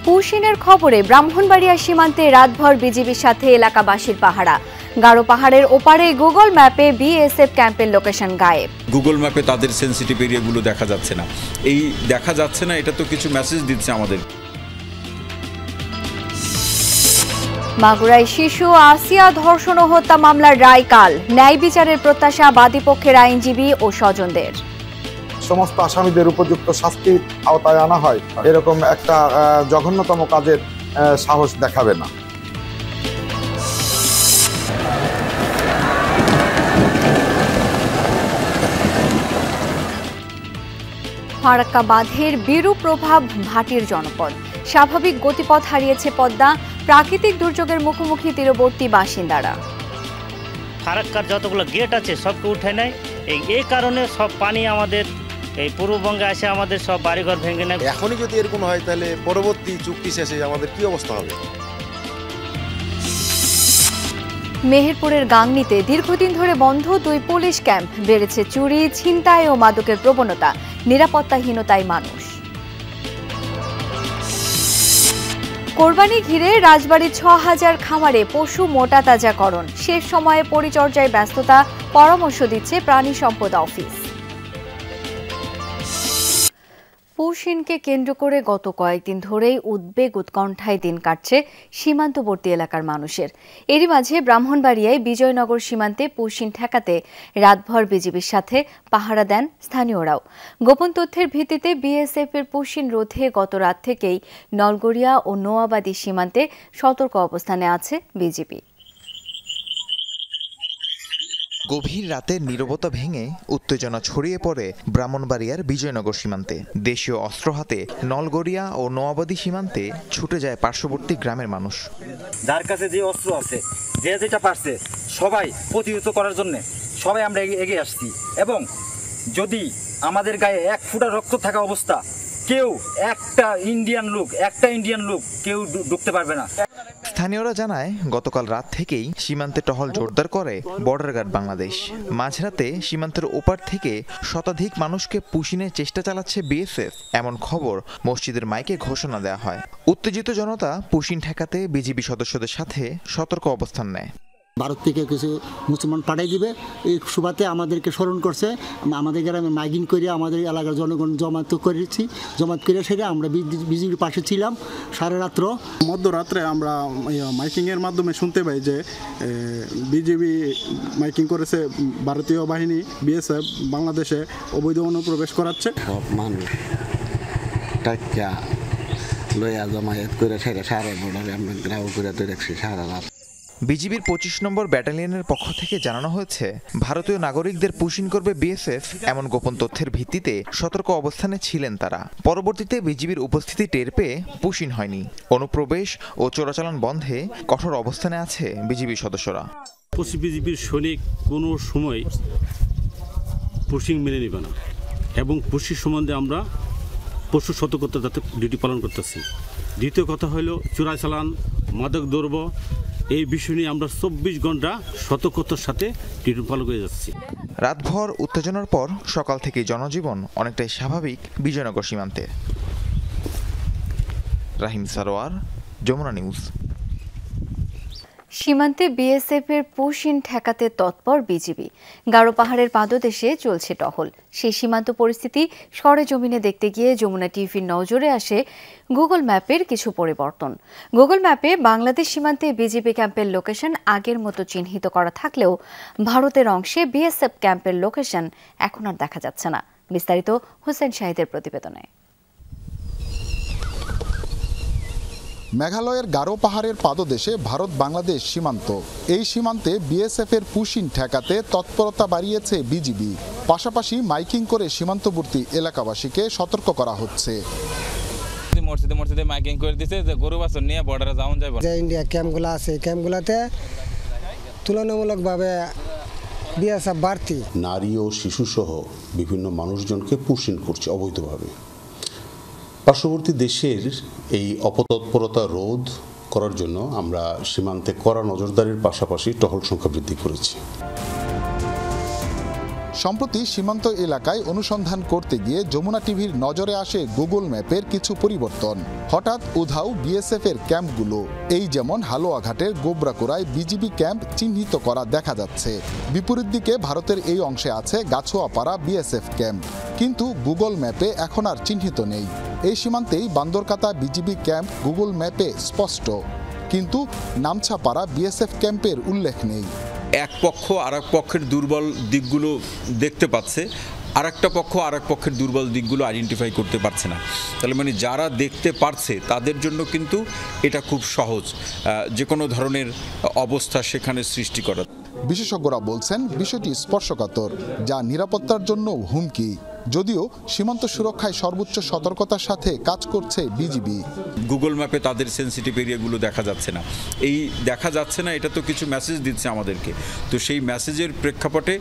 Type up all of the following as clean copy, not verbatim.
পুশিনের খবরে ব্রাহ্মণবাড়িয়া সীমান্তে রাতভর বিজিবির সাথে এলাকাবাসীর পাহারা। গারো পাহাড়ের ওপারে গুগল ম্যাপে বিএসএফ ক্যাম্পের লোকেশন গায়েব। গুগল ম্যাপে তাদের সেন্সিটিভ এরিয়াগুলো দেখা যাচ্ছে না। এই দেখা যাচ্ছে না, এটা তো কিছু মেসেজ দিচ্ছে আমাদের। মাগুরায় শিশু আসিয়া ধর্ষণ ও হত্যা মামলার রায় কাল। ন্যায় বিচারের প্রত্যাশা বাদীপক্ষের আইনজীবী ও স্বজনদের। সমস্ত আসামিদের উপযুক্ত শাস্তির আওতায় আনা হয়, এরকম একটা জঘন্যতম কাজের সাহস দেখাবে না। ফারাক্কা বাঁধের বিরূপ প্রভাব ভাটির জনপদ। স্বাভাবিক গতিপথ হারিয়েছে পদ্মা। প্রাকৃতিক দুর্যোগের মুখোমুখি তীরবর্তী বাসিন্দারা। ফারাক্কার যতগুলো গেট আছে সবকে উঠে নেয়। এই কারণে সব পানি আমাদের এই পূর্ববঙ্গে আসে, আমাদের সব বাড়িঘর ভেঙে নেয়। এখনই যদি এরকম হয় তাহলে পরবর্তী চুক্তি শেষে আমাদের কি অবস্থা হবে? মেহেরপুরের গাংনীতে দীর্ঘদিন ধরে বন্ধ 2 পুলিশ ক্যাম্প। বেড়েছে চুরি, ছিনতাই ও মাদকের প্রবণতা। নিরাপত্তাহীনতায় মানুষ। কোরবানি ঘিরে রাজবাড়ির 6000 খামারে পশু মোটা তাজাকরণ। শেষ সময়ে পরিচর্যায় ব্যস্ততা, পরামর্শ দিচ্ছে প্রাণী সম্পদ অফিস। পুশিনকে কেন্দ্র করে গত কয়েকদিন ধরেই উদ্বেগ উৎকণ্ঠায় দিন কাটছে সীমান্তবর্তী এলাকার মানুষের। এরই মাঝে ব্রাহ্মণবাড়িয়ায় বিজয়নগর সীমান্তে পুশিন ঠেকাতে রাতভর বিজিবির সাথে পাহারা দেন স্থানীয়রাও। গোপন তথ্যের ভিত্তিতে বিএসএফ এর পুশিন রোধে গত রাত থেকেই নলগড়িয়া ও নোয়াবাদী সীমান্তে সতর্ক অবস্থানে আছে বিজিবি। গভীর রাতের নীরবতা ভেঙে উত্তেজনা ছড়িয়ে পড়ে ব্রাহ্মণবাড়িয়ার বিজয়নগর সীমান্তে। দেশীয় অস্ত্র হাতে নলগড়িয়া ও নোয়াবাদী সীমান্তে ছুটে যায় পার্শ্ববর্তী গ্রামের মানুষ। যার কাছে যে অস্ত্র আছে, যে যেটা পারছে, সবাই প্রতিহত করার জন্য সবাই আমরা এগিয়ে আসছি। এবং যদি আমাদের গায়ে 1 ফুটা রক্ত থাকা অবস্থা কেউ একটা ইন্ডিয়ান লোক কেউ ঢুকতে পারবে না। স্থানীয়রা জানায় গতকাল রাত থেকেই সীমান্তে টহল জোরদার করে বর্ডার গার্ড বাংলাদেশ। মাঝরাতে সীমান্তের ওপার থেকে শতাধিক মানুষকে পুশিনের চেষ্টা চালাচ্ছে বিএসএফ, এমন খবর মসজিদের মাইকে ঘোষণা দেওয়া হয়। উত্তেজিত জনতা পুশিন ঠেকাতে বিজিবি সদস্যদের সাথে সতর্ক অবস্থান নেয়। ভারত থেকে কিছু মুসলমান পাঠিয়ে দিবে, এই সুবাদে আমাদেরকে স্মরণ করছে। আমাদের গ্রামে মাইকিং করে আমাদের এলাকার জনগণ জমায়েত করে সেটা আমরা বিজিবির পাশে ছিলাম সারা রাত্র। মধ্যরাত্রে আমরা মাইকিংয়ের মাধ্যমে শুনতে পাই যে বিজিবি মাইকিং করেছে ভারতীয় বাহিনী বিএসএফ বাংলাদেশে অবৈধ অনুপ্রবেশ করাচ্ছে। সব মানুষ টাকা লইয়া জমায়েত করে সেটা সারা বর্ডারে আমরা গ্রাউ করে রাখছি সারা রাত। বিজিবির 25 নম্বর ব্যাটালিয়নের পক্ষ থেকে জানানো হয়েছে ভারতীয় নাগরিকদের পুশিন করবে বিএসএফ, এমন গোপন তথ্যের ভিত্তিতে সতর্ক অবস্থানে ছিলেন তারা। পরবর্তীতে বিজিবির উপস্থিতি টের পেয়ে পুশিন হয়নি। অনুপ্রবেশ ও চোরাচালান বন্ধে কঠোর অবস্থানে আছে বিজিবি সদস্যরা। বিজিবির সৈনিক কোনো সময় পুশিং মেনে নেবে না এবং পুশিং সম্বন্ধে আমরা প্রচুর সতর্কতা যাতে ডিউটি পালন করতেছি। দ্বিতীয় কথা হলো চোরাচালান, মাদক দ্রব্য, এই বিষয় নিয়ে আমরা 24 ঘন্টা সতর্কতার সাথে ডিউটি পালন করে যাচ্ছি। রাতভর উত্তেজনার পর সকাল থেকে জনজীবন অনেকটাই স্বাভাবিক বিজয়নগর সীমান্তে। রাহিম সারোয়ার, যমুনা নিউজ। সীমান্তে বিএসএফ এর পুশিন ঠেকাতে তৎপর বিজিবি। গারো পাহাড়ের পাদদেশে চলছে টহল। সেই সীমান্ত পরিস্থিতি সরেজমিনে দেখতে গিয়ে যমুনা টিভির নজরে আসে গুগল ম্যাপের কিছু পরিবর্তন। গুগল ম্যাপে বাংলাদেশ সীমান্তে বিজিবি ক্যাম্পের লোকেশন আগের মতো চিহ্নিত করা থাকলেও ভারতের অংশে বিএসএফ ক্যাম্পের লোকেশন এখন আর দেখা যাচ্ছে না। বিস্তারিত হোসেন শাহিদের প্রতিবেদনে। মেঘালয়ের গারো পাহাড়ের পাদদেশে ভারত বাংলাদেশ সীমান্ত। এই সীমান্তে বিএসএফ এর পুশিন ঠেকাতে তৎপরতা বাড়িয়েছে বিজিবি। পাশাপাশি মাইকিং করে সীমান্তবর্তী এলাকাবাসীকে সতর্ক করা হচ্ছে। মসজিদে মাইকিং করে দিয়েছে যে গরু বাছুর নিয়ে বর্ডারে যাওয়া যাবে। যে ইন্ডিয়া ক্যাম্পগুলো আছে, ক্যাম্পগুলোতে তুলনামূলকভাবে বিএসএফ বাড়তি। নারী ও শিশুসহ বিভিন্ন মানুষজনকে পুশিন করছে অবৈধভাবে। পার্শ্ববর্তী দেশের এই অপতৎপরতা রোধ করার জন্য আমরা সীমান্তে কড়া নজরদারির পাশাপাশি টহল সংখ্যা বৃদ্ধি করেছি। সম্প্রতি সীমান্ত এলাকায় অনুসন্ধান করতে গিয়ে যমুনা টিভির নজরে আসে গুগল ম্যাপের কিছু পরিবর্তন। হঠাৎ উধাও বিএসএফ এর ক্যাম্পগুলো। এই যেমন হালুয়াঘাটের গোবরাকুড়ায় বিজিবি ক্যাম্প চিহ্নিত করা দেখা যাচ্ছে। বিপরীত দিকে ভারতের এই অংশে আছে গাছুয়াপাড়া বিএসএফ ক্যাম্প, কিন্তু গুগল ম্যাপে এখন আর চিহ্নিত নেই। এই সীমান্তেই বান্দরকাতা বিজিবি ক্যাম্প গুগল ম্যাপে স্পষ্ট, কিন্তু নামছাপাড়া বিএসএফ ক্যাম্পের উল্লেখ নেই। এক পক্ষ আর এক পক্ষের দুর্বল দিকগুলো দেখতে পাচ্ছে, আর একটা পক্ষ আর এক পক্ষের দুর্বল দিকগুলো আইডেন্টিফাই করতে পারছে না। তাহলে মানে যারা দেখতে পারছে তাদের জন্য কিন্তু এটা খুব সহজ যে কোনো ধরনের অবস্থা সেখানে সৃষ্টি করা। বিশেষজ্ঞরা বলছেন বিষয়টি স্পর্শকাতর, যা নিরাপত্তার জন্য হুমকি। যদিও সীমান্ত সুরক্ষায় সর্বোচ্চ সতর্কতার সাথে কাজ করছে বিজিবি। গুগল ম্যাপে তাদের সেন্সিটিভ এরিয়াগুলো দেখা যাচ্ছে না। এই দেখা যাচ্ছে না, এটা তো কিছু মেসেজ দিচ্ছে আমাদেরকে। তো সেই মেসেজের প্রেক্ষাপটে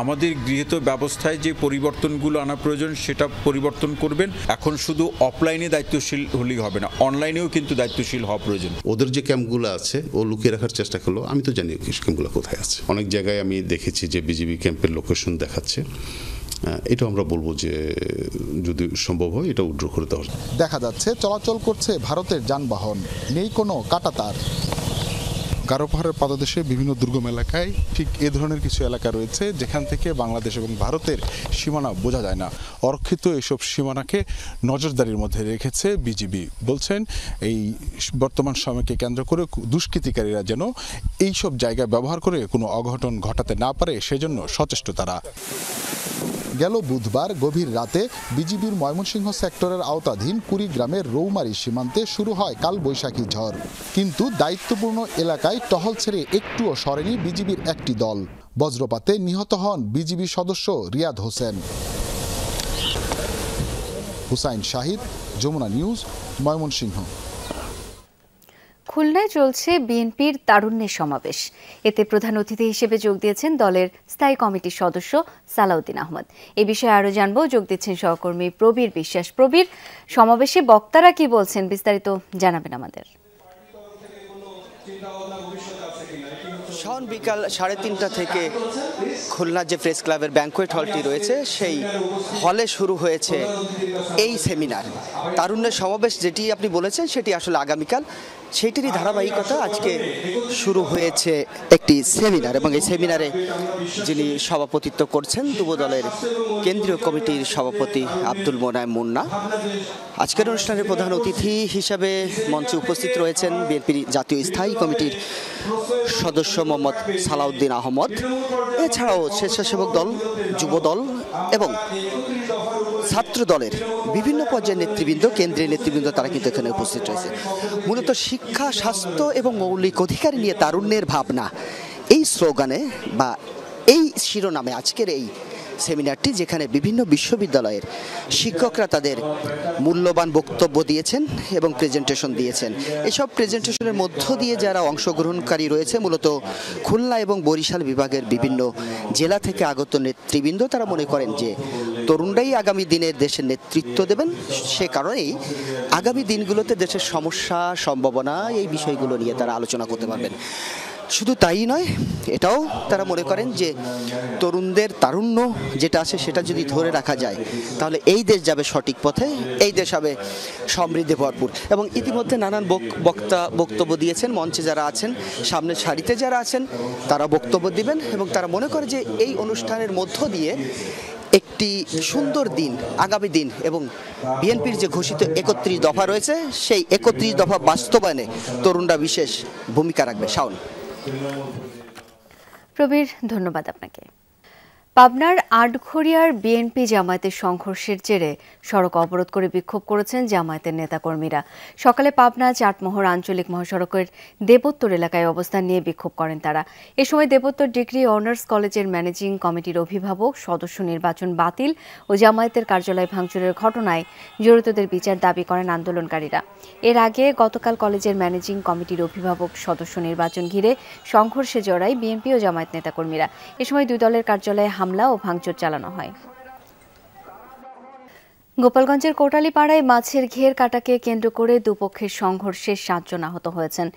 আমাদের গৃহীত ব্যবস্থায় যে পরিবর্তনগুলো আনা প্রয়োজন সেটা পরিবর্তন করবেন। এখন শুধু অফলাইনে দায়িত্বশীল হলেই হবে না, অনলাইনেও কিন্তু দায়িত্বশীল হওয়া প্রয়োজন। ওদের যে ক্যাম্পগুলো আছে ও লুকিয়ে রাখার চেষ্টা করলো, আমি তো জানি ক্যাম্পগুলো কোথায় আছে। অনেক জায়গায় আমি দেখেছি যে বিজিবি ক্যাম্পের লোকেশন দেখাচ্ছে। এটা আমরা বলবো যে যদি সম্ভব হয় এটা উইথড্র করে দেওয়া। দেখা যাচ্ছে চলাচল করছে ভারতের যানবাহন, নেই কোনো কাঁটাতার। গারো পাহাড়ের পাদদেশে বিভিন্ন দুর্গম এলাকায় ঠিক এ ধরনের কিছু এলাকা রয়েছে যেখান থেকে বাংলাদেশ এবং ভারতের সীমানা বোঝা যায় না। অরক্ষিত এসব সীমানাকে নজরদারির মধ্যে রেখেছে বিজিবি। বলছেন এই বর্তমান সময়কে কেন্দ্র করে দুষ্কৃতিকারীরা যেন এই সব জায়গা ব্যবহার করে কোনো অঘটন ঘটাতে না পারে, সেজন্য সচেষ্ট তারা। গেল বুধবার গভীর রাতে বিজিবির ময়মনসিংহ সেক্টরের আওতাধীন কুড়িগ্রামের রৌমারী সীমান্তে শুরু হয় কালবৈশাখী ঝড়, কিন্তু দায়িত্বপূর্ণ এলাকায় টহল ছেড়ে একটুও সরেনি বিজিবির একটি দল। বজ্রপাতে নিহত হন বিজিবি সদস্য রিয়াদ হোসেন। হুসাইন শাহিদ, যমুনা নিউজ, ময়মনসিংহ। খুলনায় চলছে বিএনপির তারুণ্যের সমাবেশ। এতে প্রধান অতিথি হিসেবে যোগ দিয়েছেন দলের স্থায়ী কমিটির সদস্য সালাউদ্দিন আহমদ। এ বিষয়ে আরো জানবো, যোগ দিচ্ছেন সহকর্মী প্রবীর বিশ্বাস। প্রবীর, সমাবেশে বক্তারা কি বলছেন বিস্তারিত জানাবেন আমাদের। বিকাল 3:30 থেকে খুলনা যে প্রেস ক্লাবের ব্যাংকোয়েট হলটি রয়েছে সেই হলে শুরু হয়েছে এই সেমিনার। তারুণ্যের সমাবেশ যেটি আপনি বলেছেন সেটি আসলে আগামীকাল, সেটিরই ধারাবাহিকতা আজকে শুরু হয়েছে একটি সেমিনার, এবং এই সেমিনারে যিনি সভাপতিত্ব করছেন যুব দলের কেন্দ্রীয় কমিটির সভাপতি আব্দুল মোনায়েম মুন্না। আজকের অনুষ্ঠানের প্রধান অতিথি হিসাবে মঞ্চে উপস্থিত রয়েছেন বিএনপির জাতীয় স্থায়ী কমিটির সদস্য মোহাম্মদ সালাউদ্দিন আহমদ। এছাড়াও স্বেচ্ছাসেবক দল, যুব দল এবং ছাত্র দলের বিভিন্ন পর্যায়ের নেতৃবৃন্দ, কেন্দ্রীয় নেতৃবৃন্দ তারা কিন্তু এখানে উপস্থিত রয়েছে। মূলত শিক্ষা, স্বাস্থ্য এবং মৌলিক অধিকার নিয়ে তারুণ্যের ভাবনা, এই স্লোগানে বা এই শিরোনামে আজকের এই সেমিনারটি, যেখানে বিভিন্ন বিশ্ববিদ্যালয়ের শিক্ষকরা তাদের মূল্যবান বক্তব্য দিয়েছেন এবং প্রেজেন্টেশন দিয়েছেন। এসব প্রেজেন্টেশনের মধ্য দিয়ে যারা অংশগ্রহণকারী রয়েছে মূলত খুলনা এবং বরিশাল বিভাগের বিভিন্ন জেলা থেকে আগত নেতৃবৃন্দ, তারা মনে করেন যে তরুণরাই আগামী দিনের দেশের নেতৃত্ব দেবেন। সে কারণেই আগামী দিনগুলোতে দেশের সমস্যা, সম্ভাবনা, এই বিষয়গুলো নিয়ে তারা আলোচনা করতে পারবেন। শুধু তাই নয়, এটাও তারা মনে করেন যে তরুণদের তারুণ্য যেটা আছে সেটা যদি ধরে রাখা যায় তাহলে এই দেশ যাবে সঠিক পথে, এই দেশ হবে সমৃদ্ধি ভরপুর। এবং ইতিমধ্যে নানান বক্তা বক্তব্য দিয়েছেন। মঞ্চে যারা আছেন, সামনের সারিতে যারা আছেন, তারা বক্তব্য দিবেন এবং তারা মনে করে যে এই অনুষ্ঠানের মধ্য দিয়ে একটি সুন্দর দিন, আগামী দিন এবং বিএনপির যে ঘোষিত 31 দফা রয়েছে সেই 31 দফা বাস্তবায়নে তরুণরা বিশেষ ভূমিকা রাখবে। শাওন। প্রবীর, ধন্যবাদ আপনাকে। পাবনার আটঘরিয়ার বিএনপি জামায়াতের সংঘর্ষের জেরে সড়ক অবরোধ করে বিক্ষোভ করেছেন জামায়াতের নেতাকর্মীরা। সকালে পাবনা চাটমোহর আঞ্চলিক মহাসড়কের দেবোত্তর এলাকায় অবস্থান নিয়ে বিক্ষোভ করেন তারা। এ সময় দেবোত্তর ডিগ্রি অনার্স কলেজের ম্যানেজিং কমিটির অভিভাবক সদস্য নির্বাচন বাতিল ও জামায়াতের কার্যালয় ভাঙচুরের ঘটনায় জড়িতদের বিচার দাবি করেন আন্দোলনকারীরা। এর আগে গতকাল কলেজের ম্যানেজিং কমিটির অভিভাবক সদস্য নির্বাচন ঘিরে সংঘর্ষে জড়ায় বিএনপি ও জামায়াত নেতাকর্মীরা। এ সময় দুই দলের কার্যালয়ে হামলা ও ভাঙচুর চালানো হয়। গোপালগঞ্জের কোটালীপাড়ায় মাছের ঘের কাটাকে কেন্দ্র করে দুপক্ষের সংঘর্ষে 7 জন আহত হয়েছেন।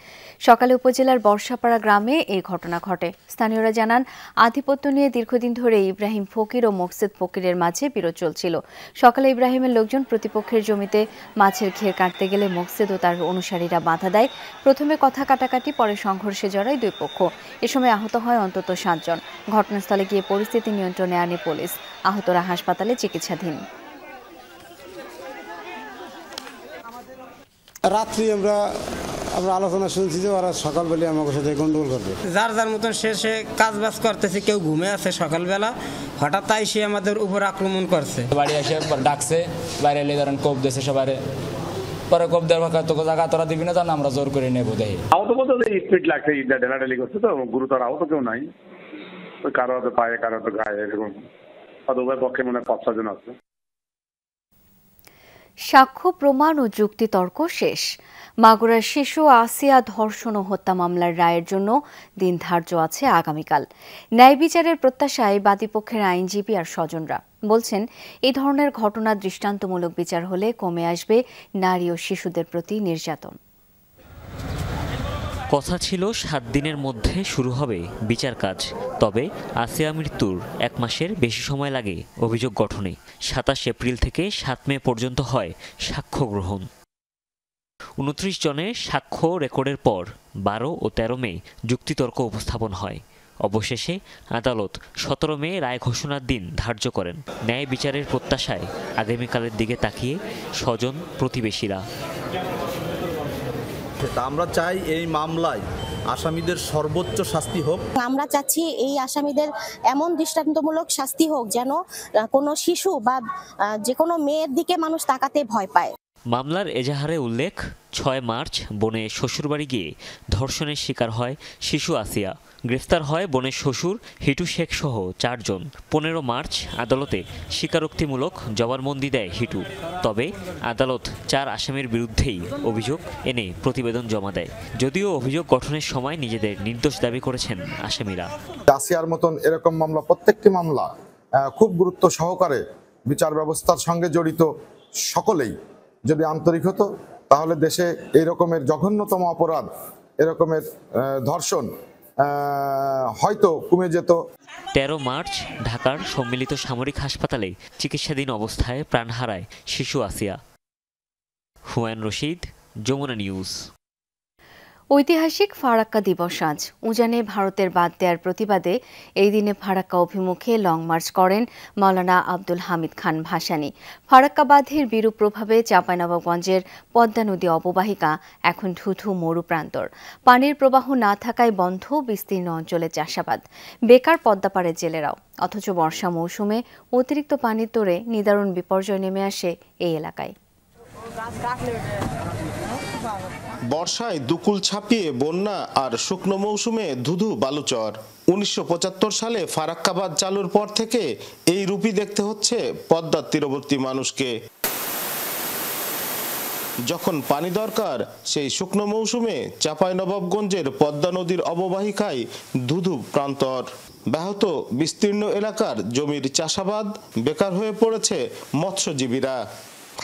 সকালে উপজেলার বর্ষাপাড়া গ্রামে এই ঘটনা ঘটে। স্থানীয়রা জানান, আধিপত্য নিয়ে দীর্ঘদিন ধরে ইব্রাহিম ফকির ও মোকসেদ ফকিরের মাঝে বিরোধ চলছিল। সকালে ইব্রাহিমের লোকজন প্রতিপক্ষের জমিতে মাছের ঘের কাটতে গেলে মোকসেদ ও তার অনুসারীরা বাধা দেয়। প্রথমে কথা কাটাকাটি, পরে সংঘর্ষে জড়ায় দুই পক্ষ। এ সময় আহত হয় অন্তত 7 জন। ঘটনাস্থলে গিয়ে পরিস্থিতি নিয়ন্ত্রণে আনে পুলিশ। আহতরা হাসপাতালে চিকিৎসাধীন। রাত্রি আমরা আলোচনা শুনছি যে ওরা সকালবেলা আমার সাথে গন্ডগোল করবে। যার যার মতন শেষে কাজ বাজ করতেছে, কেউ ঘুমে আছে সকালবেলা, হঠাৎ তাই সে আমাদের উপর আক্রমণ করছে। বাড়ি এসে ডাকছে, বাইরে এলে ধরেন কোপ দিয়েছে সবাই, পরে কোপ দেওয়ার তো জায়গা তোরা দিবি না, জান আমরা জোর করে নেবো। দেখি আহত বলতে স্পিড লাগছে, ইটটা ঢেলাঢেলি করছে, তো গুরুতর আহত কেউ নাই। কারো হয়তো পায়ে, কারো হয়তো গায়ে, এরকম উভয় পক্ষে মনে হয় 5-6 জন আছে। সাক্ষ্য প্রমাণ ও যুক্তিতর্ক শেষ। মাগুরার শিশু আসিয়া ধর্ষণ ও হত্যা মামলার রায়ের জন্য দিন ধার্য আছে আগামীকাল। ন্যায় বিচারের প্রত্যাশায় বাদীপক্ষের আইনজীবী আর স্বজনরা বলছেন, এই ধরনের ঘটনা দৃষ্টান্তমূলক বিচার হলে কমে আসবে নারী ও শিশুদের প্রতি নির্যাতন। কথা ছিল 7 দিনের মধ্যে শুরু হবে বিচার কাজ, তবে আসিয়া মৃত্যুর 1 মাসের বেশি সময় লাগে অভিযোগ গঠনে। 27 এপ্রিল থেকে 7 মে পর্যন্ত হয় সাক্ষ্য গ্রহণ। 29 জনের সাক্ষ্য রেকর্ডের পর 12 ও 13 মে যুক্তিতর্ক উপস্থাপন হয়। অবশেষে আদালত 17 মে রায় ঘোষণার দিন ধার্য করেন। ন্যায় বিচারের প্রত্যাশায় আগামীকালের দিকে তাকিয়ে স্বজন প্রতিবেশীরা। আমরা চাই এই মামলায় আসামিদের সর্বোচ্চ শাস্তি হোক। আমরা চাচ্ছি এই আসামিদের এমন দৃষ্টান্তমূলক শাস্তি হোক যেন কোনো শিশু বা যে কোনো মেয়ের দিকে মানুষ তাকাতে ভয় পায়। মামলার এজাহারে উল্লেখ, 6 মার্চ বনে শ্বশুরবাড়ি গিয়ে ধর্ষণের শিকার হয় শিশু আসিয়া। গ্রেফতার হয় বোনের শ্বশুর হিটু শেখ সহ 4 জন। 15 মার্চ আদালতে স্বীকারোক্তিমূলক জবানবন্দি দেয় হিটু। তবে আদালত 4 আসামির বিরুদ্ধেই অভিযোগ এনে প্রতিবেদন জমা দেয়। যদিও অভিযোগ গঠনের সময় নিজেদের নির্দোষ দাবি করেছেন আসামিরা। আসিয়ার মতন এরকম মামলা, প্রত্যেকটি মামলা খুব গুরুত্ব সহকারে বিচার ব্যবস্থার সঙ্গে জড়িত সকলেই যদি আন্তরিক হতো, তাহলে দেশে এই রকমের জঘন্যতম অপরাধ, এরকমের ধর্ষণ হয়তো কমে যেত। 13 মার্চ ঢাকার সম্মিলিত সামরিক হাসপাতালে চিকিৎসাধীন অবস্থায় প্রাণ হারায় শিশু আসিয়া। হুমায়ুন রশিদ, যমুনা নিউজ। ঐতিহাসিক ফারাক্কা দিবস আজ। উজানে ভারতের বাদ দেওয়ার প্রতিবাদে এই দিনে ফারাক্কা অভিমুখে লং মার্চ করেন মাওলানা আব্দুল হামিদ খান ভাসানী। ফারাক্কা বাঁধের বিরূপ প্রভাবে চাঁপাইনবাবগঞ্জের পদ্মা নদী অববাহিকা এখন ঠুঠু মরু প্রান্তর। পানির প্রবাহ না থাকায় বন্ধ বিস্তীর্ণ অঞ্চলে চাষাবাদ। বেকার পদ্মাপাড়ের জেলেরাও। অথচ বর্ষা মৌসুমে অতিরিক্ত পানির তোড়ে নিদারুণ বিপর্যয় নেমে আসে এই এলাকায়। বর্ষায় দুকুল ছাপিয়ে বন্যা আর শুকনো মৌসুমে ধুধু বালুচর। 1975 সালে ফারাক্কা বাঁধ চালুর পর থেকে এই রূপই দেখতে হচ্ছে পদ্মার তীরবর্তী মানুষকে। যখন পানি দরকার সেই শুকনো মৌসুমে চাঁপাইনবাবগঞ্জের পদ্মা নদীর অববাহিকায় ধুধু প্রান্তর। ব্যাহত বিস্তীর্ণ এলাকার জমির চাষাবাদ, বেকার হয়ে পড়েছে মৎস্যজীবীরা।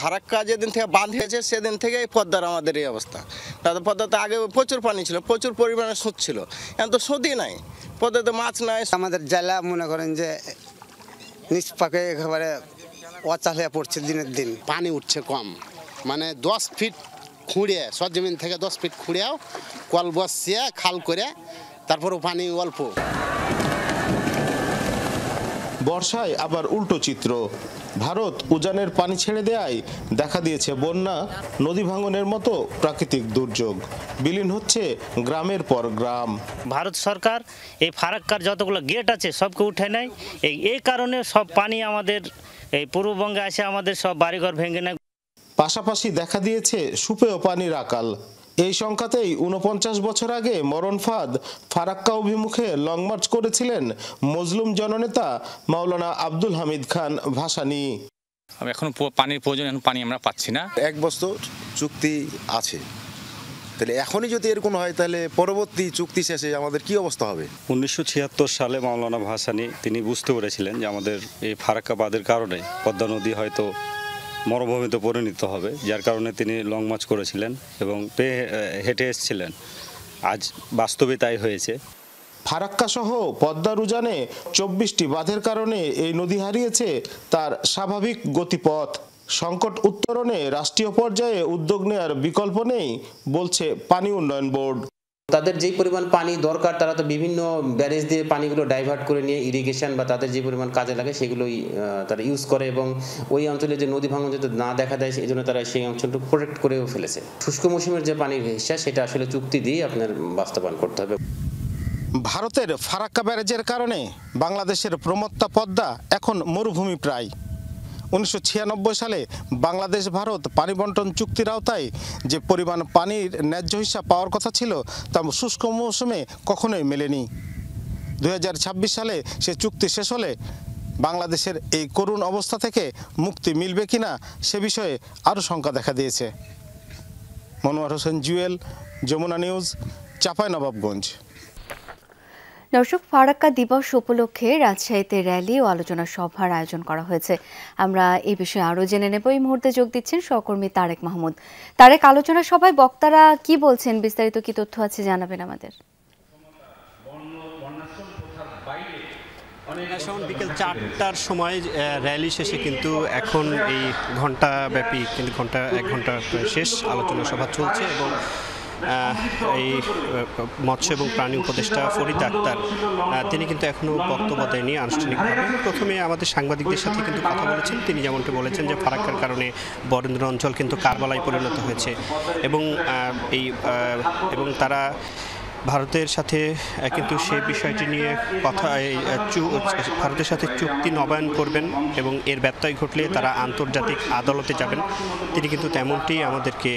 ফারাক্কা যেদিন থেকে বাঁধ হয়েছে সেদিন থেকে পদ্মার আমাদের এই অবস্থা। তাদের পদ্মাতে আগে প্রচুর পানি ছিল, প্রচুর পরিমাণে সুদ ছিল, এখন তো সুদই নাই, পদ্মাতে মাছ নাই। আমাদের জেলা মনে করেন যে নিষ্পাকে একেবারে অচাল হয়ে পড়ছে দিনের দিন। পানি উঠছে কম, মানে 10 ফিট খুঁড়িয়ে, সরজমিন থেকে 10 ফিট খুঁড়িয়েও কল বসিয়ে খাল করে তারপরও পানি অল্প। বর্ষায় আবার উল্টো চিত্র। ভারত উজানের পানি ছেড়ে দেয়ায় দেখা দিয়েছে বন্যা, নদী ভাঙনের মতো প্রাকৃতিক দুর্যোগ। বিলীন হচ্ছে গ্রামের পর গ্রাম। ভারত সরকার এই ফারাক্কার যতগুলো গেট আছে সবকে উঠে নেয়। এই কারণে সব পানি আমাদের এই পূর্ববঙ্গে আসে, আমাদের সব বাড়িঘর ভেঙে নেয়। পাশাপাশি দেখা দিয়েছে সুপেয় পানির আকাল। এই সংখ্যাতেই 49 বছর আগে মরণ ফাঁদ ফারাক্কা অভিমুখে লং মার্চ করেছিলেন মজলুম জননেতা মাওলানা আব্দুল হামিদ খান ভাসানী। এখন পানির প্রয়োজন, এখন পানি আমরা পাচ্ছি না। 1 বছর চুক্তি আছে, তাহলে এখনই যদি এরকম হয় তাহলে পরবর্তী চুক্তি শেষে আমাদের কি অবস্থা হবে? 1976 সালে মাওলানা ভাসানী তিনি বুঝতে পেরেছিলেন যে আমাদের এই ফারাক্কা বাঁধের কারণে পদ্মা নদী হয়তো মরুভূমিতে পরিণত হবে, যার কারণে তিনি লং মার্চ করেছিলেন এবং হেঁটে এসেছিলেন। আজ বাস্তবে তাই হয়েছে। ফারাক্কা সহ পদ্মার উজানে 24টি বাঁধের কারণে এই নদী হারিয়েছে তার স্বাভাবিক গতিপথ। সংকট উত্তরণে রাষ্ট্রীয় পর্যায়ে উদ্যোগ নেওয়ার বিকল্প নেই বলছে পানি উন্নয়ন বোর্ড। তাদের যেই পরিমাণ পানি দরকার তারা তো বিভিন্ন ব্যারেজ দিয়ে পানিগুলো ডাইভার্ট করে নিয়ে ইরিগেশন বা তাদের যে পরিমাণ কাজে লাগে সেগুলোই তারা ইউজ করে, এবং ওই অঞ্চলে যে নদী ভাঙন যাতে না দেখা দেয় সেই জন্য তারা সেই অঞ্চলটুকু প্রোটেক্ট করেও ফেলেছে। শুষ্ক মৌসুমের যে পানির হিস্সা সেটা আসলে চুক্তি দিয়ে আপনার বাস্তবায়ন করতে হবে। ভারতের ফারাক্কা ব্যারেজের কারণে বাংলাদেশের প্রমত্তা পদ্মা এখন মরুভূমি প্রায়। 1996 সালে বাংলাদেশ ভারত পানি বন্টন চুক্তির আওতায় যে পরিমাণ পানির ন্যায্য হিস্সা পাওয়ার কথা ছিল তা শুষ্ক মৌসুমে কখনোই মেলেনি। 2026 সালে সে চুক্তি শেষ হলে বাংলাদেশের এই করুণ অবস্থা থেকে মুক্তি মিলবে কিনা সে বিষয়ে আরও শঙ্কা দেখা দিয়েছে। মনোয়ার হোসেন জুয়েল, যমুনা নিউজ, চাঁপাইনবাবগঞ্জ। দর্শক, ফারাক্কা দিবস উপলক্ষে রাজশাহীতে র্যালি ও আলোচনা সভার আয়োজন করা হয়েছে। আমরা এই বিষয়ে আরও জেনে নেব। এই মুহূর্তে যোগ দিচ্ছেন সহকর্মী তারেক মাহমুদ। তারেক, আলোচনা সভায় বক্তারা কি বলছেন, বিস্তারিত কি তথ্য আছে জানাবেন আমাদের। বিকেল 4টার সময় র্যালি শেষে কিন্তু এখন এই ঘণ্টাব্যাপী কিন্তু এক ঘন্টা শেষ আলোচনা সভা চলছে এবং এই মৎস্য এবং প্রাণী উপদেষ্টা ফরিদ আক্তার তিনি কিন্তু এখনও বক্তব্য দেয়নি আনুষ্ঠানিকভাবে। প্রথমে আমাদের সাংবাদিকদের সাথে কিন্তু কথা বলেছেন। তিনি যেমনটি বলেছেন যে ফারাক্কার কারণে বরেন্দ্র অঞ্চল কিন্তু কারবালায় পরিণত হয়েছে এবং তারা ভারতের সাথে কিন্তু সেই বিষয়টি নিয়ে কথা ভারতের সাথে চুক্তি নবায়ন করবেন এবং এর ব্যত্যয় ঘটলে তারা আন্তর্জাতিক আদালতে যাবেন। তিনি কিন্তু তেমনটি আমাদেরকে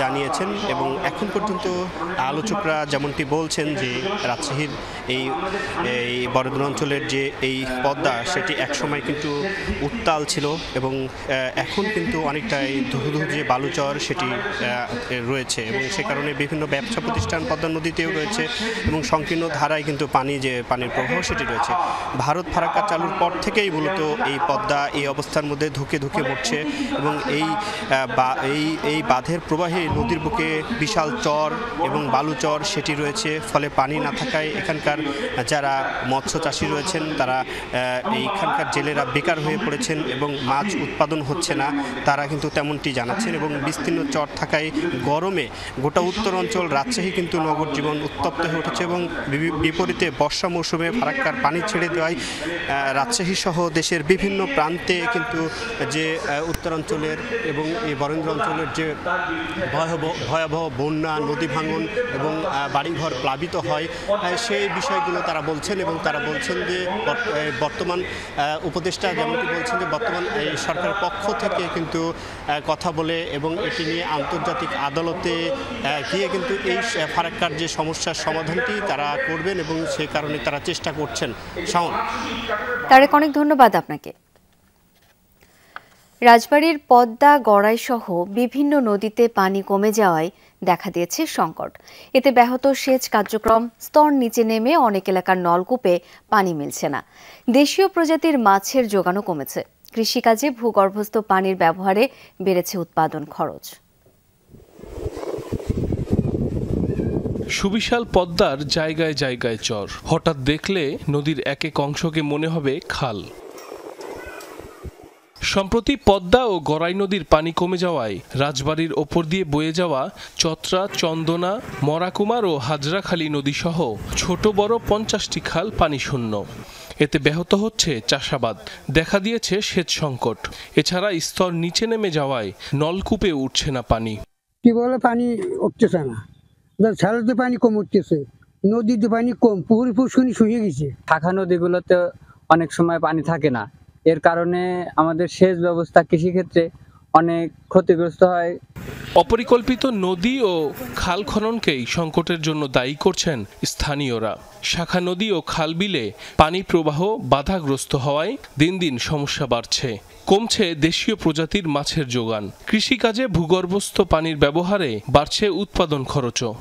জানিয়েছেন এবং এখন পর্যন্ত আলোচকরা যেমনটি বলছেন যে রাজশাহীর এই বরেন্দ্র অঞ্চলের যে এই পদ্মা সেটি একসময় কিন্তু উত্তাল ছিল এবং এখন কিন্তু অনেকটা এই ধুধু যে বালুচর সেটি রয়েছে এবং সে কারণে বিভিন্ন ব্যবসা প্রতিষ্ঠান পদ্মা নদীতে রয়েছে এবং সংকীর্ণ ধারায় কিন্তু পানির প্রবাহ সেটি রয়েছে। ভারত ফারাক্কা চালুর পর থেকেই মূলত এই পদ্মা এই অবস্থার মধ্যে ধুকে মরছে এবং এই বাঁধের প্রবাহে নদীর বুকে বিশাল চর এবং বালুচর সেটি রয়েছে। ফলে পানি না থাকায় এখানকার যারা মৎস্য চাষি রয়েছেন তারা এইখানকার জেলেরা বেকার হয়ে পড়েছেন এবং মাছ উৎপাদন হচ্ছে না, তারা কিন্তু তেমনটি জানাচ্ছেন। এবং বিস্তীর্ণ চর থাকায় গরমে গোটা উত্তর অঞ্চল রাজশাহী কিন্তু নগর জীবন উত্তপ্ত হয়ে উঠেছে এবং বিপরীতে বর্ষা মৌসুমে ফারাক্কার পানি ছেড়ে দেওয়ায় রাজশাহী সহ দেশের বিভিন্ন প্রান্তে কিন্তু যে উত্তরাঞ্চলের এবং এই বরেন্দ্র অঞ্চলের যে ভয়াবহ বন্যা, নদী ভাঙন এবং বাড়িঘর প্লাবিত হয় সেই বিষয়গুলো তারা বলছেন এবং তারা বলছেন যে বর্তমান উপদেষ্টা যেমনটি বলছেন যে বর্তমান এই সরকারের পক্ষ থেকে কিন্তু কথা বলে এবং এটি নিয়ে আন্তর্জাতিক আদালতে গিয়ে কিন্তু এই ফারাক্কার যে সমস্যার সমাধানটি তারা করবেন এবং সেই কারণে তারা চেষ্টা করছেন। শাওন, তারেক, অনেক ধন্যবাদ আপনাকে। রাজবাড়ীর পদ্মা, গড়াই সহ বিভিন্ন নদীতে পানি কমে যাওয়ায় দেখা দিয়েছে সংকট। এতে ব্যাহত সেচ কার্যক্রম, স্তর নিচে নেমে অনেক এলাকার নলকূপে পানি মিলছে না। দেশীয় প্রজাতির মাছের যোগানও কমেছে। কৃষিকাজে ভূগর্ভস্থ পানির ব্যবহারে বেড়েছে উৎপাদন খরচ। সুবিশাল পদ্মার জায়গায় জায়গায় চর, হঠাৎ দেখলে নদীর এক অংশকে মনে হবে খাল। সম্প্রতি পদ্মা ও গড়াই নদীর পানি কমে যাওয়ায় রাজবাড়ীর ওপর দিয়ে বয়ে যাওয়া চত্রা, চন্দনা, মরাকুমার ও হাজরাখালী নদী সহ ছোট বড় 50টি খাল পানি শূন্য। এতে ব্যাহত হচ্ছে চাষাবাদ, দেখা দিয়েছে সেচ সংকট। এছাড়া স্তর নিচে নেমে যাওয়ায় নলকূপে উঠছে না পানি। কি বলে পানি উঠতেছে না, ছাড়াতে পানি কম উঠতেছে, নদীতে পানি কম, পুকুর পুষ্করিণী শুকিয়ে গেছে। শাখা নদীগুলোতে অনেক সময় পানি থাকে না, এর কারণে আমাদের সেচ ব্যবস্থা কৃষিক্ষেত্রে অনেক ক্ষতিগ্রস্ত হয়। অপরিকল্পিত নদী ও খাল খননকেই সংকটের জন্য দায়ী করছেন স্থানীয়রা। শাখা নদী ও খাল বিলে পানি প্রবাহ বাধাগ্রস্ত হওয়ায় দিন দিন সমস্যা বাড়ছে। কমছে দেশীয় প্রজাতির মাছের যোগান। কৃষিকাজে ভূগর্ভস্থ পানির ব্যবহারে বাড়ছে উৎপাদন খরচও।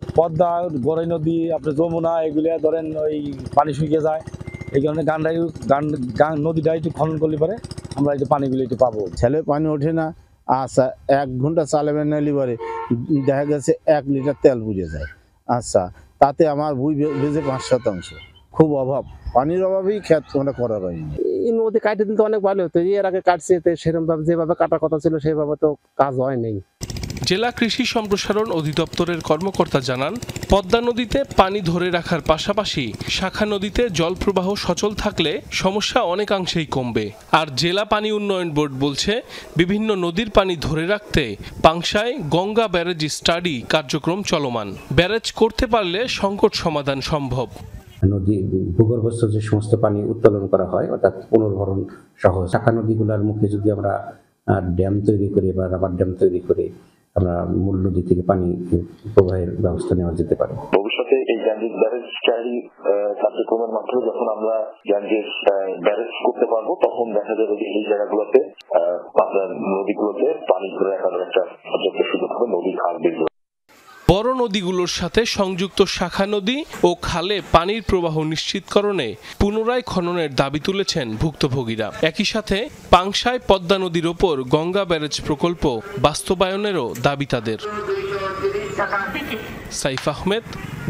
পদ্মা, গড়াই নদী, আপনার যমুনা, এগুলা ধরেন ওই পানি শুকিয়ে যায়। এই কারণে নদীটা একটু খনন করলে পারে আমরা এই যে পানিগুলো একটু পাবো। ছেলে পানি ওঠে না, আচ্ছা 1 ঘন্টা চালাবেন না লিবারে দেখা গেছে 1 লিটার তেল পুড়ে যায়। আচ্ছা তাতে আমার ভুঁই ভেজে 5%, খুব অভাব, পানির অভাবেই ক্ষেত মানে করা হয়নি। এই নদী কাটে দিলে অনেক ভালো হতো, এর আগে কাটছে সেরকম ভাবে যেভাবে কাটার কথা ছিল সেভাবে তো কাজ হয় নাই। জেলা কৃষি সম্প্রসারণ অধিদপ্তরের কর্মকর্তা জানান, পদ্মা নদীতে পানি ধরে রাখার পাশাপাশি শাখা নদীতে জল প্রবাহ সচল থাকলে সমস্যা অনেকাংশেই কমবে। আর জেলা পানি উন্নয়ন বোর্ড বলছে, বিভিন্ন নদীর পানি ধরে রাখতে পাংশায় গঙ্গা ব্যারেজ স্টাডি কার্যক্রম চলমান। ব্যারেজ করতে পারলে সংকট সমাধান সম্ভব। নদী ভূগর্ভস্থ যে সমস্ত পানি উত্তোলন করা হয় অর্থাৎ পুনর্ভরণ সহ শাখা নদীগুলোর মুখে যদি আমরা ড্যাম তৈরি করি বা রাবার ড্যাম তৈরি করে আমরা মূল নদী থেকে পানি প্রবাহের ব্যবস্থা নেওয়া যেতে পারে। ভবিষ্যতে এই গ্যাঞ্জেস ব্যারেজ স্টাডি কার্যক্রমের মাধ্যমে যখন আমরা গ্যাঞ্জেস ব্যারেজ করতে পারবো তখন দেখা যাবে যে এই জায়গাগুলোতে আপনার নদীগুলোতে পানি ধরে রাখার একটা পর্যাপ্ত সুযোগ হবে, নদী খাল বেড়ে বড় নদীগুলোর সাথে সংযুক্ত শাখা নদী ও খালে পানির প্রবাহ নিশ্চিতকরণে পুনরায় খননের দাবি তুলেছেন ভুক্তভোগীরা। একই সাথে পাংশায় পদ্মা নদীর ওপর গঙ্গা ব্যারেজ প্রকল্প বাস্তবায়নেরও দাবি তাদের। সাইফ আহমেদ,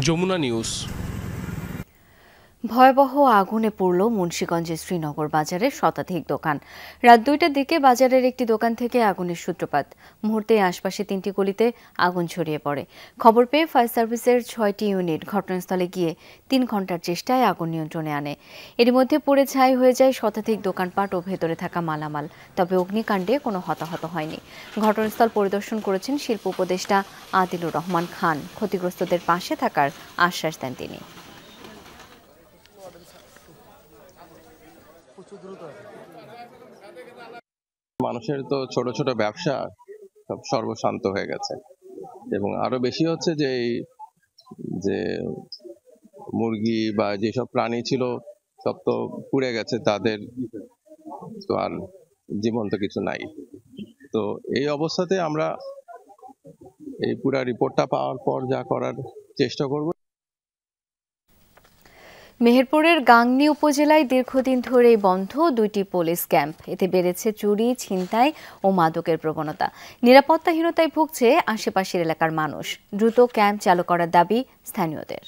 যমুনা নিউজ। ভয়াবহ আগুনে পুড়ল মুন্সিগঞ্জের শ্রীনগর বাজারের শতাধিক দোকান। রাত 2টার দিকে বাজারের একটি দোকান থেকে আগুনের সূত্রপাত। মুহূর্তে আশপাশে 3টি গলিতে আগুন ছড়িয়ে পড়ে। খবর পেয়ে ফায়ার সার্ভিসের 6টি ইউনিট ঘটনাস্থলে গিয়ে 3 ঘণ্টার চেষ্টায় আগুন নিয়ন্ত্রণে আনে। এর মধ্যে পুড়ে ছাই হয়ে যায় শতাধিক দোকানপাট ও ভেতরে থাকা মালামাল। তবে অগ্নিকাণ্ডে কোনো হতাহত হয়নি। ঘটনাস্থল পরিদর্শন করেছেন শিল্প উপদেষ্টা আদিলুর রহমান খান। ক্ষতিগ্রস্তদের পাশে থাকার আশ্বাস দেন তিনি। মানুষের তো ছোট ছোট ব্যবসা সব সর্বশান্ত হয়ে গেছে, এবং আরো বেশি হচ্ছে যে মুরগি বা যেসব প্রাণী ছিল সব তো পুড়ে গেছে, তাদের তো আর জীবন্ত কিছু নাই। তো এই অবস্থাতে আমরা এই পুরো রিপোর্টটা পাওয়ার পর যা করার চেষ্টা করব। মেহেরপুরের গাংনী উপজেলায় দীর্ঘদিন ধরেই বন্ধ 2টি পুলিশ ক্যাম্প। এতে বেড়েছে চুরি, ছিনতাই ও মাদকের প্রবণতা। নিরাপত্তাহীনতায় ভুগছে আশেপাশের এলাকার মানুষ। দ্রুত ক্যাম্প চালু করার দাবি স্থানীয়দের।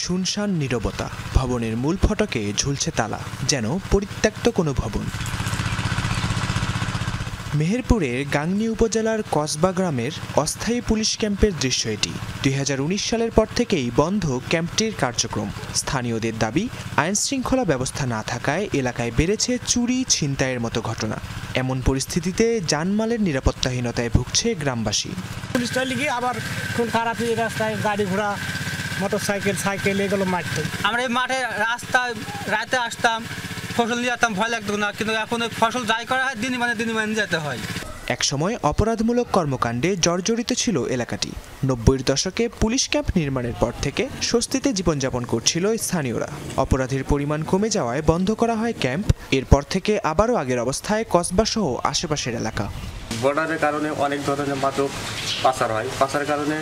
শুনশান নীরবতা। ভবনের মূল ফটকে ঝুলছে তালা, যেন পরিত্যক্ত কোনো ভবন। মেহেরপুরের গাংনী উপজেলার কসবা গ্রামের অস্থায়ী পুলিশ ক্যাম্পের দৃশ্য এটি। 2019 সালের পর থেকেই বন্ধ ক্যাম্পটির কার্যক্রম। স্থানীয়দের দাবি, আইন শৃঙ্খলা ব্যবস্থা না থাকায় এলাকায় বেড়েছে চুরি, ছিনতাইয়ের মতো ঘটনা। এমন পরিস্থিতিতে জানমালের নিরাপত্তাহীনতায় ভুগছে গ্রামবাসী। পুলিশটা লিখে আবার খুব খারাপ রাস্তায় গাড়ি ঘোড়া, মোটরসাইকেল, সাইকেল এগুলো মারত। আমরা এই মাঠে রাস্তায় রাতে আসতাম, ফসল নিয়ে যেতাম, ভয় লাগতো না, কিন্তু এখন ফসল যাই করা হয় দিনই মানে যেতে হয়। একসময় অপরাধমূলক কর্মকাণ্ডে জর্জরিত ছিল এলাকাটি। 90-এর দশকে পুলিশ ক্যাম্প নির্মাণের পর থেকে স্বস্তিতে জীবনযাপন করছিল স্থানীয়রা। অপরাধের পরিমাণ কমে যাওয়ায় বন্ধ করা হয় ক্যাম্প। এরপর থেকে আবারও আগের অবস্থায় কসবা সহ আশেপাশের এলাকা। বর্ডারের কারণে অনেক ধরনের মাদক পাচার হয়, পাচারের কারণে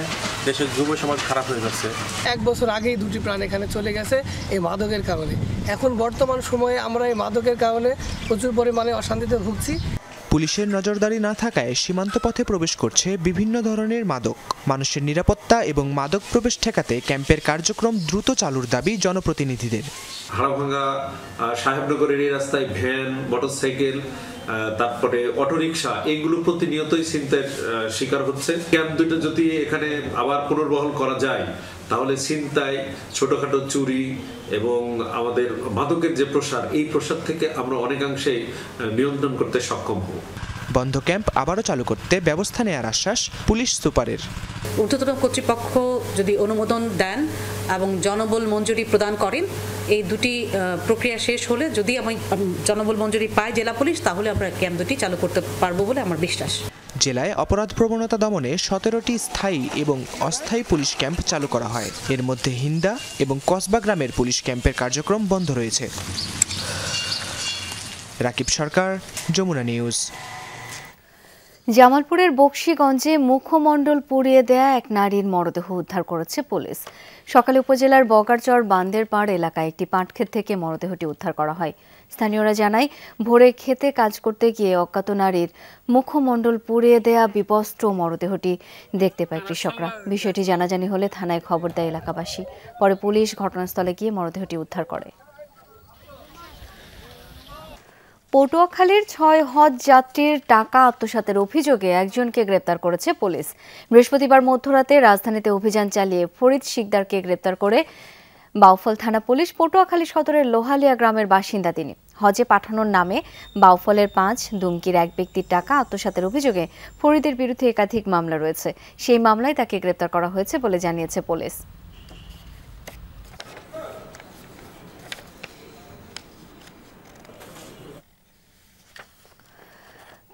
দেশের যুব সমাজ খারাপ হয়ে যাচ্ছে। 1 বছর আগেই 2টি প্রাণ এখানে চলে গেছে এই মাদকের কারণে। এখন বর্তমান সময়ে আমরা এই মাদকের কারণে প্রচুর পরিমাণে অশান্তিতে ভুগছি। পুলিশের নজরদারি না থাকায় সীমান্ত পথে প্রবেশ করছে বিভিন্ন ধরনের মাদক। মানুষের নিরাপত্তা এবং মাদক প্রবেশ ঠেকাতে ক্যাম্পের কার্যক্রম দ্রুত চালুর দাবি জনপ্রতিনিধিদের। হাড়ভাঙ্গা সাহেবনগরের এই রাস্তায় ভ্যান, মোটরসাইকেল, তারপরে অটোরিকশা, এগুলো প্রতিনিয়তই ছিনতাইয়ের শিকার হচ্ছে। ক্যাম্প 2টা যদি এখানে আবার পুনর্বহাল করা যায় তাহলে ছিনতাই, ছোটখাটো চুরি এবং আমাদের মাদকের যে প্রসার, এই প্রসার থেকে আমরা অনেকাংশেই নিয়ন্ত্রণ করতে সক্ষম হব। বন্ধ ক্যাম্প আবারও চালু করতে ব্যবস্থা নেওয়ার আশ্বাস পুলিশ সুপারের। ঊর্ধ্বতন কর্তৃপক্ষ যদি অনুমোদন দেন এবং জনবল মঞ্জুরি প্রদান করেন, এই 2টি প্রক্রিয়া শেষ হলে যদি আমি জনবল মঞ্জুরি পাই জেলা পুলিশ, তাহলে আমরা ক্যাম্প 2টি চালু করতে পারবো বলে আমার বিশ্বাস। জেলায় অপরাধ প্রবণতা দমনে 17টি স্থায়ী এবং অস্থায়ী পুলিশ ক্যাম্প চালু করা হয়। এর মধ্যে হিন্দা এবং কসবা গ্রামের পুলিশ ক্যাম্পের কার্যক্রম বন্ধ রয়েছে। রাকিব সরকার, যমুনা নিউজ। জামালপুরের বকশীগঞ্জে মুখমণ্ডল পুড়িয়ে দেয়া এক নারীর মরদেহ উদ্ধার করেছে পুলিশ। সকালে উপজেলার বগারচর বান্দের পাড় এলাকায় একটি পাটক্ষেত থেকে মরদেহটি উদ্ধার করা হয়। স্থানীয়রা জানায়, ভোরে খেতে কাজ করতে গিয়ে অজ্ঞাত নারীর মুখমণ্ডল পুড়িয়ে দেয়া বিবস্ত্র মরদেহটি দেখতে পায় কৃষকরা। বিষয়টি জানাজানি হলে থানায় খবর দেয় এলাকাবাসী। পরে পুলিশ ঘটনাস্থলে গিয়ে মরদেহটি উদ্ধার করে। পটুয়াখালীর 6 হজ যাত্রীর টাকা আত্মসাতের অভিযোগে একজনকে গ্রেপ্তার করেছে পুলিশ। বৃহস্পতিবার মধ্যরাতে রাজধানীতে অভিযান চালিয়ে ফরিদ শিকদারকে গ্রেপ্তার করে বাউফল থানা পুলিশ। পটুয়াখালী সদরের লোহালিয়া গ্রামের বাসিন্দা তিনি। হজে পাঠানোর নামে বাউফলের 5, দুমকির 1 ব্যক্তির টাকা আত্মসাতের অভিযোগে ফরিদের বিরুদ্ধে একাধিক মামলা রয়েছে। সেই মামলায় তাকে গ্রেপ্তার করা হয়েছে বলে জানিয়েছে পুলিশ।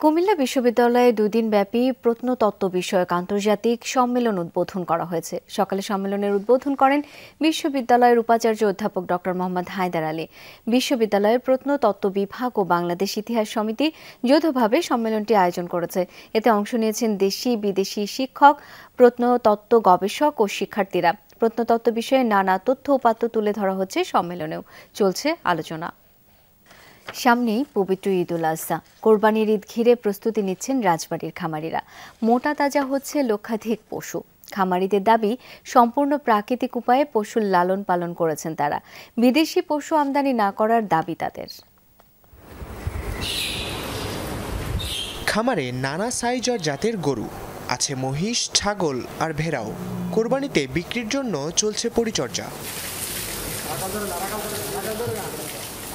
কুমিল্লা বিশ্ববিদ্যালয়ে 2 দিনব্যাপী প্রত্নতত্ত্ব বিষয়ক আন্তর্জাতিক সম্মেলন উদ্বোধন করা হয়েছে। সকালে সম্মেলনের উদ্বোধন করেন বিশ্ববিদ্যালয়ের উপাচার্য অধ্যাপক ডক্টর মোহাম্মদ হায়দার আলী। বিশ্ববিদ্যালয়ের প্রত্নতত্ত্ব বিভাগ ও বাংলাদেশ ইতিহাস সমিতি যৌথভাবে সম্মেলনটি আয়োজন করেছে। এতে অংশ নিয়েছেন দেশি বিদেশি শিক্ষক, প্রত্নতত্ত্ব গবেষক ও শিক্ষার্থীরা। প্রত্নতত্ত্ব বিষয়ে নানা তথ্য উপাত্ত তুলে ধরা হচ্ছে। সম্মেলনেও চলছে আলোচনা। সামনেই পবিত্র ঈদুল আজহা। কোরবানির ঈদ ঘিরে প্রস্তুতি নিচ্ছেন রাজবাড়ির খামারিরা। মোটা তাজা হচ্ছে লক্ষাধিক পশু। খামারিদের দাবি, সম্পূর্ণ প্রাকৃতিক উপায়ে পশুর লালন পালন করেছেন তারা। বিদেশি পশু আমদানি না করার দাবি তাদের। খামারে নানা সাইজ আর জাতের গরু আছে, মহিষ, ছাগল আর ভেড়াও। কোরবানিতে বিক্রির জন্য চলছে পরিচর্যা।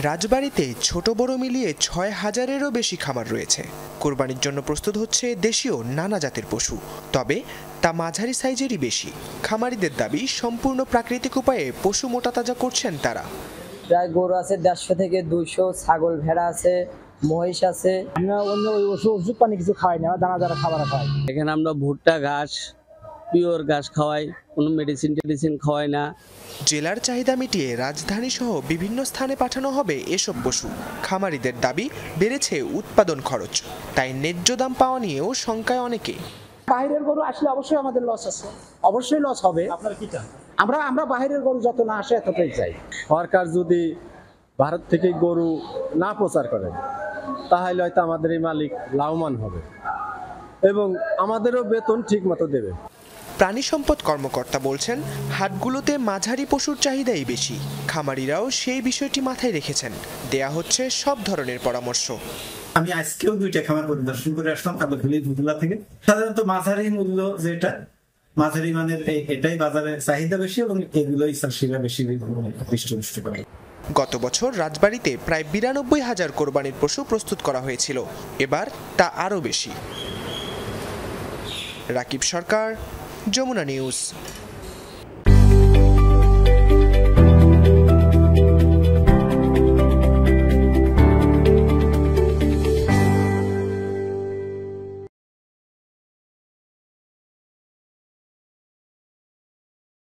রাজবাড়িতে ছোট বড় মিলিয়ে 6000-এরও বেশি খামার রয়েছে। কোরবানির জন্য প্রস্তুত হচ্ছে দেশীয় নানা জাতের পশু, তবে তা মাঝারি সাইজেরই বেশি। খামারিদের দাবি, সম্পূর্ণ প্রাকৃতিক উপায়ে পশু মোটা তাজা করছেন তারা। প্রায় গরু আছে 150 থেকে 200, ছাগল ভেড়া আছে, মহিষ আছে। আমরা অন্য ওষুধ পানি কিছু খাওয়াই না, দানা খাবার খাই। এখানে আমরা ভুট্টা ঘাস, পিওর ঘাস খাওয়াই, কোনো মেডিসিন খাওয়াই না। জেলার চাহিদা মিটিয়ে রাজধানী সহ বিভিন্ন স্থানে পাঠানো হবে এসব পশু। খামারিদের দাবি, বেড়েছে উৎপাদন খরচ, তাই ন্যায্য দাম পাওয়া নিয়েও শঙ্কায় অনেকে। বাইরের গরু আসলে অবশ্যই আমাদের লস আছে, অবশ্যই লস হবে। আপনার কি চান? আমরা বাইরের গরু যত না আসে ততই চাই। সরকার যদি ভারত থেকে গরু না প্রচার করে, তাহলে হয়তো আমাদের এই মালিক লাভবান হবে এবং আমাদেরও বেতন ঠিক মতো দেবে। প্রাণী সম্পদ কর্মকর্তা বলছেন, হাটগুলোতে মাঝারি পশুর চাহিদাই বেশি। খামারিরাও সেই বিষয়টি মাথায় রেখেছেন। দেয়া হচ্ছে সব ধরনের পরামর্শ। আমি আজকেও 2টা খামার পরিদর্শন করে আসলাম কাদুখালী উপজেলা থেকে। সাধারণত মাঝারি মূল্য যেটা, মাঝারি মানের এটাই বাজারে চাহিদা বেশি এবং এগুলোই চাষিরা বেশি হৃষ্টপুষ্ট করে। গত বছর রাজবাড়িতে প্রায় 92,000 কোরবানির পশু প্রস্তুত করা হয়েছিল। এবার তা আরও বেশি। রাকিব সরকার, যমুনা নিউজ।